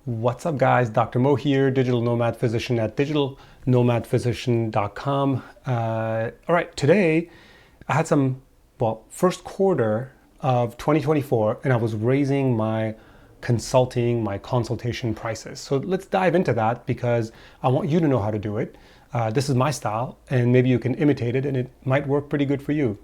What's up, guys? Dr. Mo here, digital nomad physician at digitalnomadphysician.com. All right, today I had first quarter of 2024, and I was raising my consultation prices. So let's dive into that because I want you to know how to do it. This is my style, and maybe you can imitate it, and it might work pretty good for you.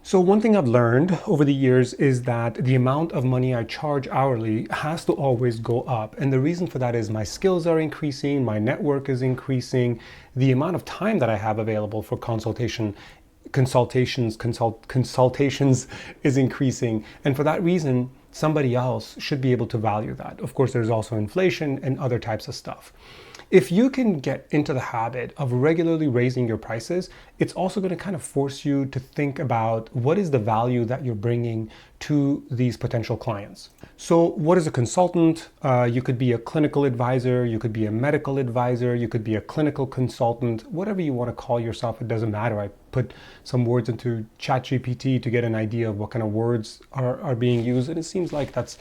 So one thing I've learned over the years is that the amount of money I charge hourly has to always go up. And the reason for that is my skills are increasing, my network is increasing, the amount of time that I have available for consultations is increasing. And for that reason, somebody else should be able to value that. Of course, there's also inflation and other types of stuff. If you can get into the habit of regularly raising your prices, it's also going to kind of force you to think about what is the value that you're bringing to these potential clients. So what is a consultant? You could be a clinical advisor, you could be a medical advisor, you could be a clinical consultant, whatever you want to call yourself, it doesn't matter. I put some words into ChatGPT to get an idea of what kind of words are being used, and it seems like that's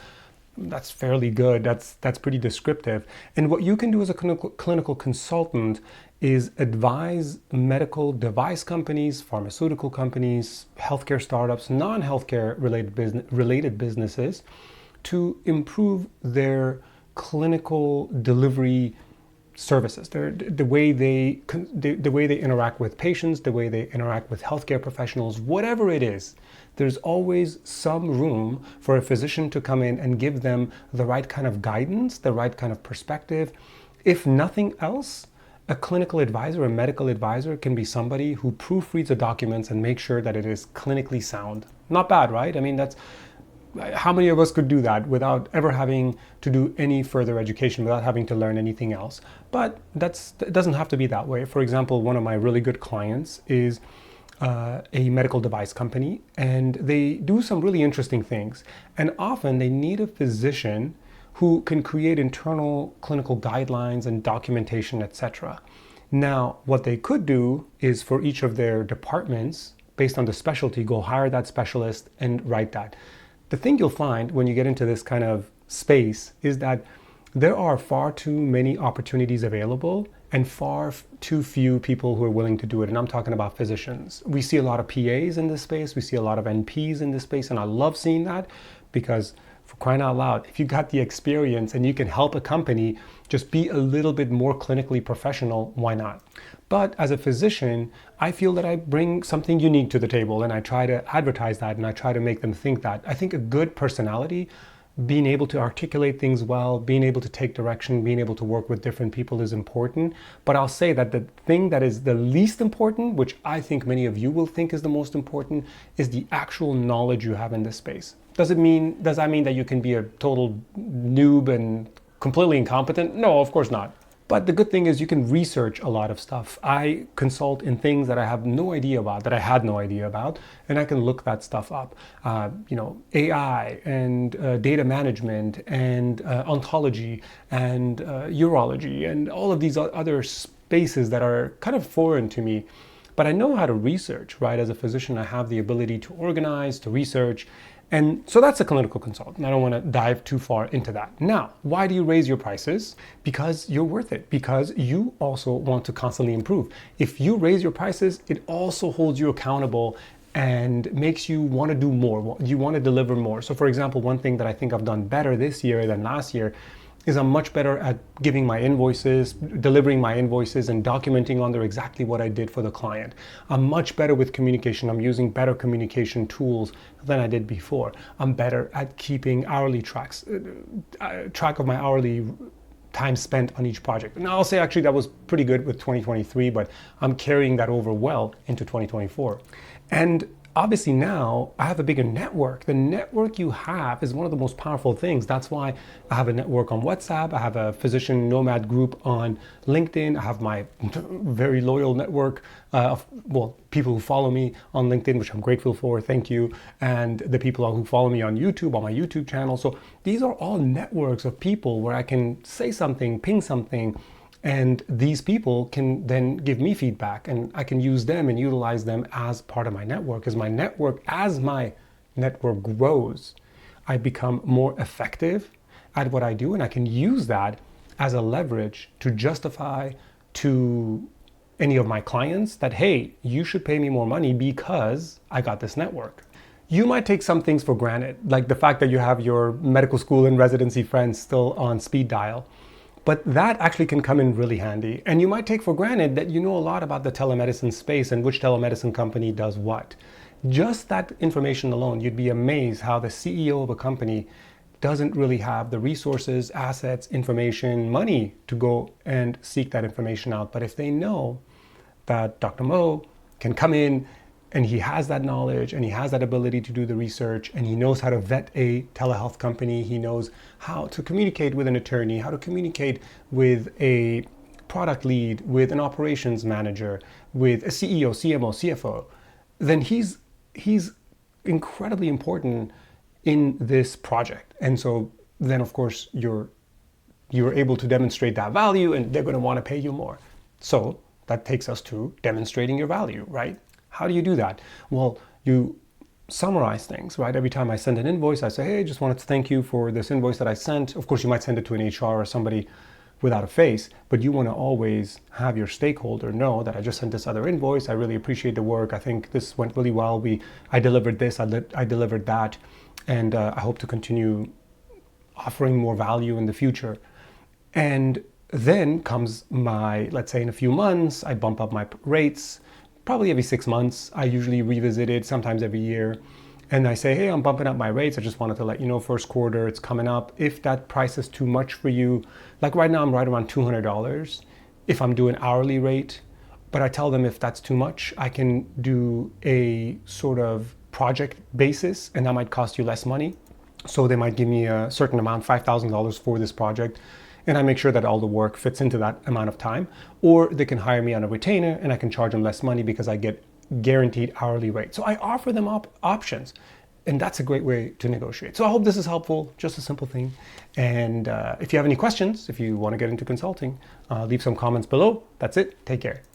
fairly good. That's pretty descriptive. And what you can do as a clinical consultant is advise medical device companies, pharmaceutical companies, healthcare startups, non-healthcare related businesses to improve their clinical delivery services, the way they interact with patients, the way they interact with healthcare professionals, whatever it is. There's always some room for a physician to come in and give them the right kind of guidance, the right kind of perspective. If nothing else, a clinical advisor, a medical advisor can be somebody who proofreads the documents and makes sure that it is clinically sound. Not bad, right? I mean, how many of us could do that without ever having to do any further education, without having to learn anything else? But it doesn't have to be that way. For example, one of my really good clients is a medical device company, and they do some really interesting things. And often they need a physician who can create internal clinical guidelines and documentation, etc. Now, what they could do is for each of their departments, based on the specialty, go hire that specialist and write that. The thing you'll find when you get into this kind of space is that there are far too many opportunities available and far too few people who are willing to do it. And I'm talking about physicians. We see a lot of PAs in this space. We see a lot of NPs in this space. And I love seeing that because, for crying out loud, if you got the experience and you can help a company just be a little bit more clinically professional, why not? But as a physician, I feel that I bring something unique to the table, and I try to advertise that, and I try to make them think that. I think a good personality, being able to articulate things well, being able to take direction, being able to work with different people is important. But I'll say that the thing that is the least important, which I think many of you will think is the most important, is the actual knowledge you have in this space. Does that mean that you can be a total noob and completely incompetent? No, of course not. But the good thing is you can research a lot of stuff. I consult in things that I have no idea about, that I had no idea about, and I can look that stuff up. AI and data management and oncology and urology and all of these other spaces that are kind of foreign to me. But I know how to research, right? As a physician, I have the ability to organize, to research. And so that's a clinical consultant. I don't want to dive too far into that. Now, why do you raise your prices? Because you're worth it, because you also want to constantly improve. If you raise your prices, it also holds you accountable and makes you want to do more. You want to deliver more. So for example, one thing that I think I've done better this year than last year is I'm much better at giving my invoices, delivering my invoices, and documenting on there exactly what I did for the client. I'm much better with communication. I'm using better communication tools than I did before. I'm better at keeping hourly track of my hourly time spent on each project. And I'll say actually that was pretty good with 2023, but I'm carrying that over well into 2024. And obviously now I have a bigger network. The network you have is one of the most powerful things. That's why I have a network on WhatsApp. I have a physician Nomad group on LinkedIn. I have my very loyal network of people who follow me on LinkedIn, which I'm grateful for. Thank you. And the people who follow me on YouTube, on my YouTube channel. So these are all networks of people where I can say something, ping something, and these people can then give me feedback, and I can use them and utilize them as part of my network. As my network grows, I become more effective at what I do, and I can use that as a leverage to justify to any of my clients that, hey, you should pay me more money because I got this network. You might take some things for granted, like the fact that you have your medical school and residency friends still on speed dial. But that actually can come in really handy. And you might take for granted that you know a lot about the telemedicine space and which telemedicine company does what. Just that information alone, you'd be amazed how the CEO of a company doesn't really have the resources, assets, information, money to go and seek that information out. But if they know that Dr. Mo can come in and he has that knowledge and he has that ability to do the research and he knows how to vet a telehealth company, he knows how to communicate with an attorney, how to communicate with a product lead, with an operations manager, with a CEO, CMO, CFO, then he's incredibly important in this project. And so then of course you're able to demonstrate that value and they're going to want to pay you more. So that takes us to demonstrating your value, right? How do you do that? Well, you summarize things, right? Every time I send an invoice, I say, hey, just wanted to thank you for this invoice that I sent. Of course, you might send it to an HR or somebody without a face, but you want to always have your stakeholder know that I just sent this other invoice. I really appreciate the work. I think this went really well. I delivered this, I delivered that, and I hope to continue offering more value in the future. And then comes let's say in a few months, I bump up my rates. Probably every 6 months, I usually revisit it, sometimes every year. And I say, hey, I'm bumping up my rates. I just wanted to let you know, first quarter, it's coming up. If that price is too much for you, like right now, I'm right around $200 if I'm doing hourly rate. But I tell them if that's too much, I can do a sort of project basis, and that might cost you less money. So they might give me a certain amount, $5,000 for this project. And I make sure that all the work fits into that amount of time. Or they can hire me on a retainer and I can charge them less money because I get guaranteed hourly rate. So I offer them options. And that's a great way to negotiate. So I hope this is helpful, just a simple thing. And if you have any questions, if you want to get into consulting, leave some comments below. That's it. Take care.